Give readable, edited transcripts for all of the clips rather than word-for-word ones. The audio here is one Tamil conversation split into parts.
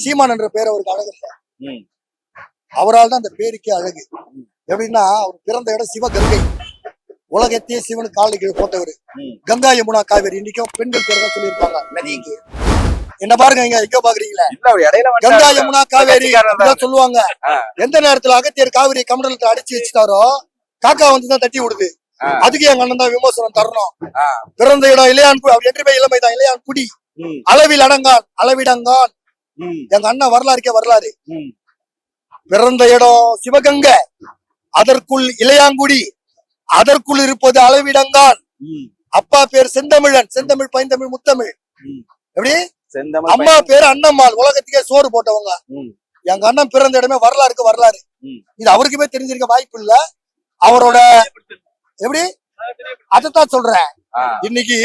சீமான் என்ற பேர் அவருக்கு அழகு இல்லை. அவரால் தான் அந்த பேருக்கே அழகு. எப்படின்னா அவர் பிறந்த இடம் சிவகங்கை, உலகத்தையே சிவனு காலில் கீழே போட்டவர். கங்கா யமுனா காவேரி இன்னைக்கும் பெண்கள் பேர் தான் சொல்லியிருப்பாங்க நதிக்கு. என்ன பாருங்க, இங்க எங்க பாக்குறீங்களா, கங்கா யமுனா காவேரி சொல்லுவாங்க. எந்த நேரத்துல அகத்தியர் காவிரி கமண்டலத்தை அடிச்சு வச்சுட்டாரோ காக்கா வந்துதான் தட்டி விடுது. அதுக்கு எங்க அண்ணன் தான் விமர்சனம் தரணும். பிறந்த இடம் இளையான், அவர் என்றுமே இளமைதான், இளையான் குடி, அளவில் அடங்கான் அளவிடங்கான். எங்க அண்ணன் வரலாறுக்கே வரலாறு. பிறந்த இடம் சிவகங்கை, அதற்குள் இளையாங்குடி, அதற்குள் இருப்பது அளவிடங்கான். அப்பா பேர் செந்தமிழன், செந்தமிழ் பைந்தமிழ் முத்தமிழ். எப்படி அம்மா பேரு அண்ணம்மாள், உலகத்துக்கே சோறு போட்டவங்க. எங்க அண்ணன் பிறந்த இடமே வரலாறுக்கு வரலாறு. இது அவருக்குமே தெரிஞ்சிருக்க வாய்ப்பு இல்ல. அவரோட எப்படி அதைத்தான் சொல்றேன். இன்னைக்கு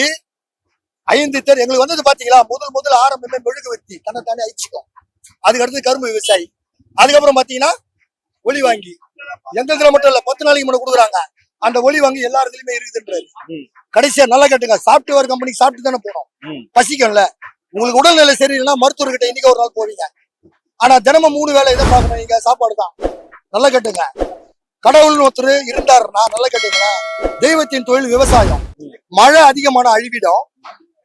5 தேர் எங்களுக்கு வந்தது பாத்தீங்களா, முதல் ஆரம்பமே மெழுகுவர்த்தி தன்னைத்தானே அழிச்சுக்கும். அதுக்கு அடுத்து கரும்பு விவசாயி, அதுக்கப்புறம் பாத்தீங்கன்னா ஒளி வாங்கி. எங்களுக்கு மட்டும் இல்ல, 10 நாளைக்கு முன்னாடி கொடுக்குறாங்க. அந்த ஒளி வாங்கி எல்லா இடத்துலயுமே இருக்குதுன்றாரு. கடைசியா நல்லா கேட்டுங்க, சாப்ட்வேர் கம்பெனிக்கு சாப்பிட்டு தானே போனோம், பசிக்கும்ல. உங்களுக்கு உடல்நிலை சரியில்லைன்னா மருத்துவர்கிட்ட இன்னைக்கு ஒரு நாள் போவீங்க. ஆனா தினமும் 3 வேலை இதை பார்க்கணும், நீங்க சாப்பாடு தான். நல்லா கேட்டுங்க, கடவுள்னு ஒருத்தர் இருந்தாருன்னா நல்லா கேட்டுங்களா, தெய்வத்தின் தொழில் விவசாயம். மழை அதிகமான அழிவிடும்,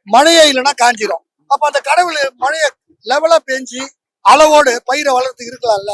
மழையே இல்லைன்னா காஞ்சிரும். அப்ப அந்த கடவுள் மழைய லெவலா பெஞ்சு அளவோடு பயிரை வளர்த்து இருக்கலாம்ல.